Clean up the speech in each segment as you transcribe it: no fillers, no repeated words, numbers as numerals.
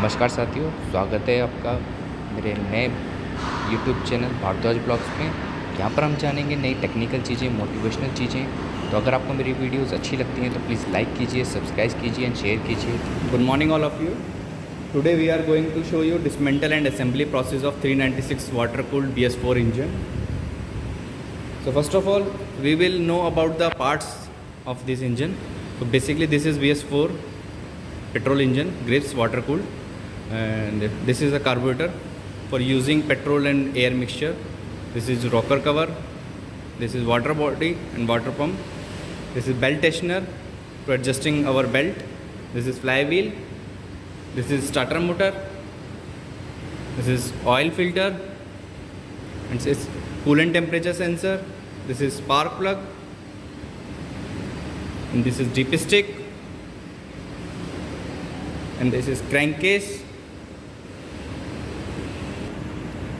नमस्कार साथियों, स्वागत है आपका मेरे नए यूट्यूब चैनल भारद्वाज ब्लॉग्स में। यहाँ पर हम जानेंगे नई टेक्निकल चीज़ें, मोटिवेशनल चीज़ें। तो अगर आपको मेरी वीडियोस अच्छी लगती हैं तो प्लीज़ लाइक कीजिए, सब्सक्राइब कीजिए एंड शेयर कीजिए। Good morning all of you. Today we are going to show you dismantle and assembly process of 396 water cooled BS4 engine. So first of all we will know about the parts of this engine. So basically this is BS4 petrol engine, Grips water cooled, and this is a carburetor for using petrol and air mixture. This is rocker cover, this is water body and water pump, this is belt tensioner for adjusting our belt, this is flywheel, this is starter motor, this is oil filter, and this is coolant temperature sensor, this is spark plug, and this is dipstick, and this is crankcase.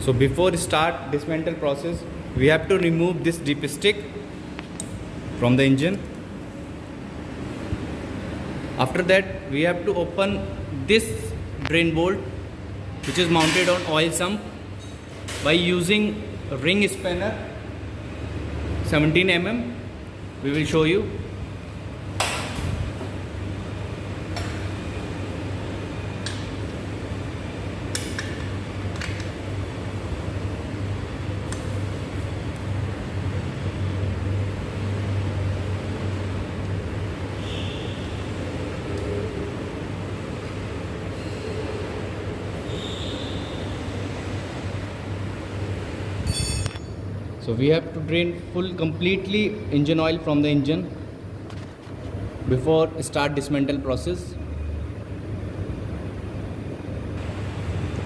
So before start dismantle process, we have to remove this dipstick from the engine. After that we have to open this drain bolt which is mounted on oil sump by using ring spanner 17 mm. We will show you. So we have to drain full completely engine oil from the engine before start dismantle process.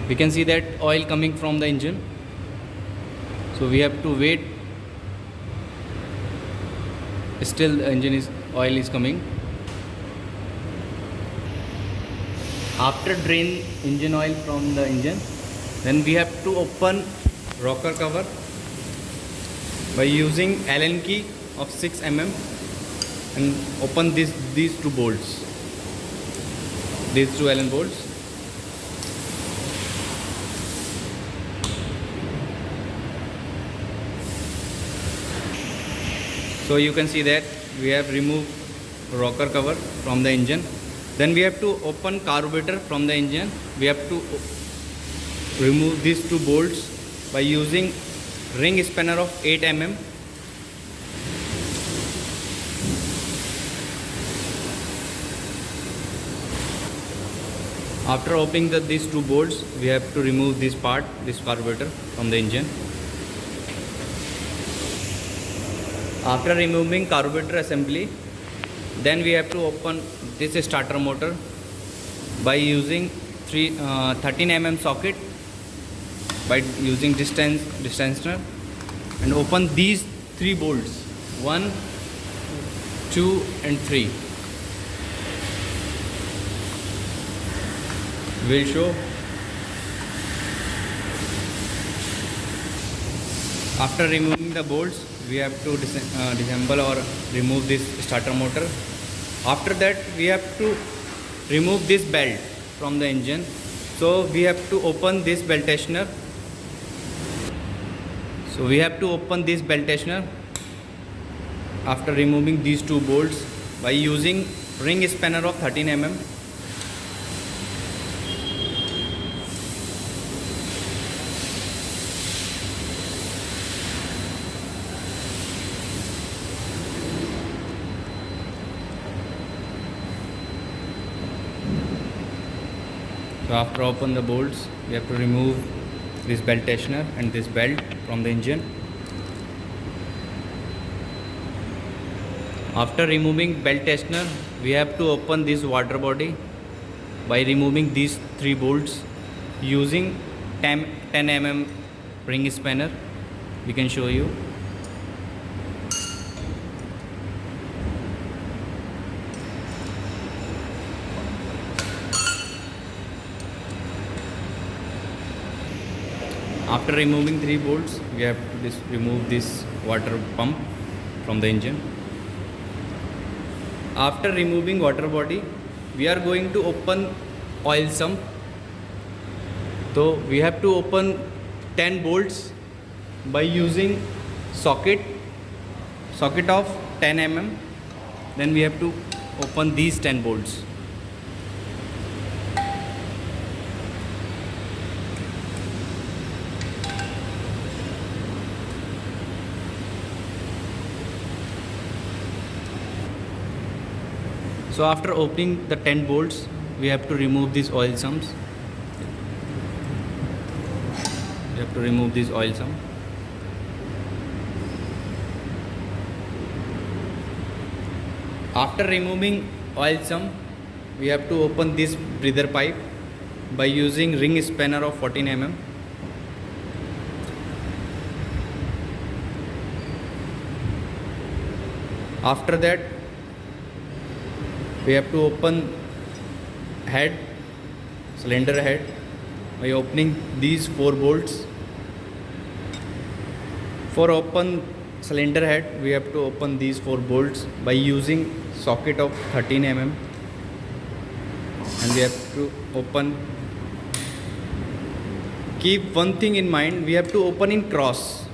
We can see that oil coming from the engine, so we have to wait. Still the engine is oil is coming. After drain engine oil from the engine, then we have to open rocker cover by using Allen key of 6 mm and open these two bolts, these two Allen bolts. So you can see that we have removed rocker cover from the engine. Then we have to open carburetor from the engine. We have to remove these two bolts by using ring spanner of 8 mm. After opening these two bolts, we have to remove this part, this carburetor from the engine. After removing carburetor assembly, then we have to open this starter motor by using 13 mm socket by using distancer, and open these three bolts, 1, 2 and 3. We'll show. After removing the bolts, we have to disassemble or remove this starter motor. After that we have to remove this belt from the engine, so we have to open this belt tensioner. So we have to open this belt tensioner after removing these two bolts by using ring spanner of 13 mm. So after open the bolts, we have to remove this belt tensioner and this belt from the engine. After removing belt tensioner, we have to open this water body by removing these three bolts using 10 mm ring spanner. We can show you. After removing three bolts, we have to remove this water pump from the engine. After removing water body, we are going to open oil sump So we have to open 10 bolts by using socket of 10 mm. Then we have to open these 10 bolts. So after opening the 10 bolts, we have to remove these oil sumps. We have to remove this oil sump. After removing oil sump, we have to open this breather pipe by using ring spanner of 14 mm. After that, we have to open head, cylinder head, by opening these 4 bolts. For open cylinder head, we have to open these 4 bolts by using socket of 13 mm, and we have to open. Keep one thing in mind, we have to open in cross.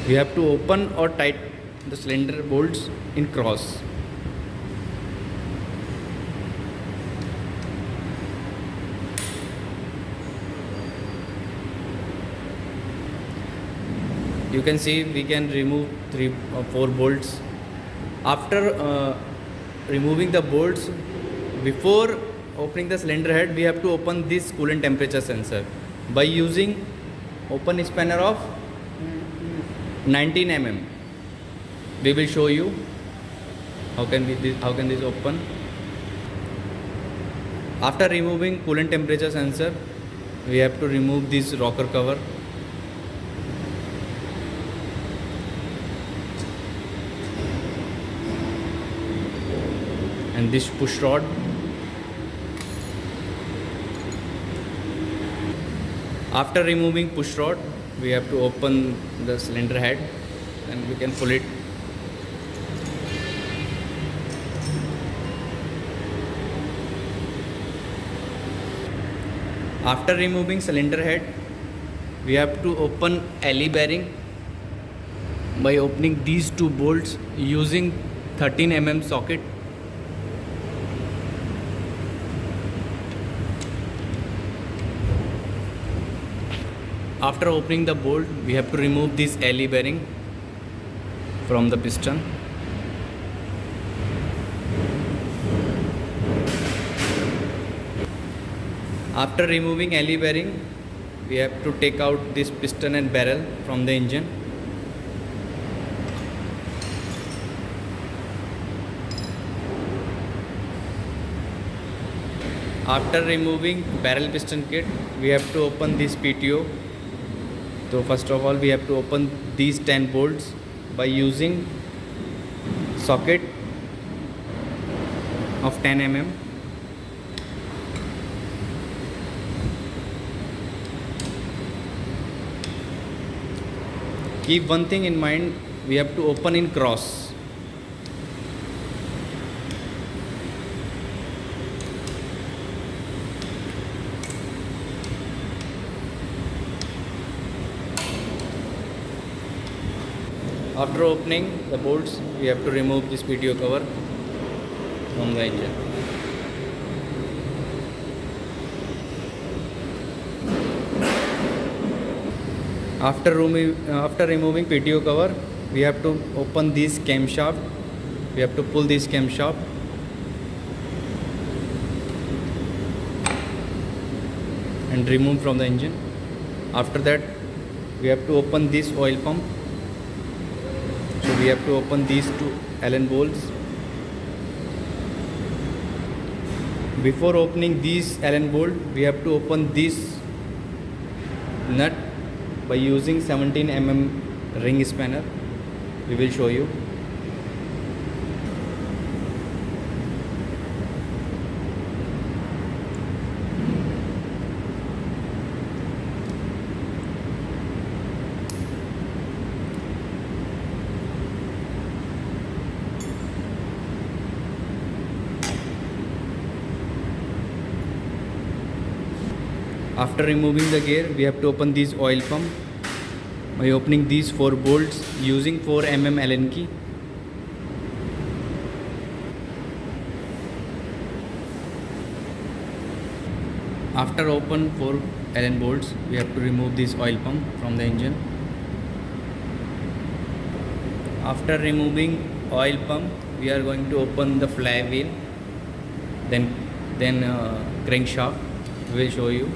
We have to open or tighten the cylinder bolts in cross. You can see we can remove 3 or 4 bolts. After removing the bolts, before opening the cylinder head, we have to open this coolant temperature sensor by using open spanner of 19 mm. We will show you how can this open. After removing coolant temperature sensor, we have to remove this rocker cover. And this push rod. After removing push rod, we have to open the cylinder head and we can pull it. After removing cylinder head, we have to open alley bearing by opening these 2 bolts using 13 mm socket. After opening the bolt, we have to remove this alley bearing from the piston. After removing alley bearing, we have to take out this piston and barrel from the engine. After removing barrel piston kit, we have to open this PTO. So first of all, we have to open these 10 bolts by using socket of 10 mm. Keep one thing in mind, we have to open in cross. After opening the bolts, we have to remove this PTO cover from the engine. After removing PTO cover, we have to open this camshaft. We have to pull this camshaft. And remove from the engine. After that, we have to open this oil pump. So we have to open these 2 Allen bolts. Before opening these Allen bolt, we have to open this nut by using 17 mm ring spanner. We will show you. After removing the gear, we have to open this oil pump by opening these 4 bolts using 4 Allen key. After open 4 Allen bolts, we have to remove this oil pump from the engine. After removing oil pump, we are going to open the flywheel, then crankshaft. We will show you.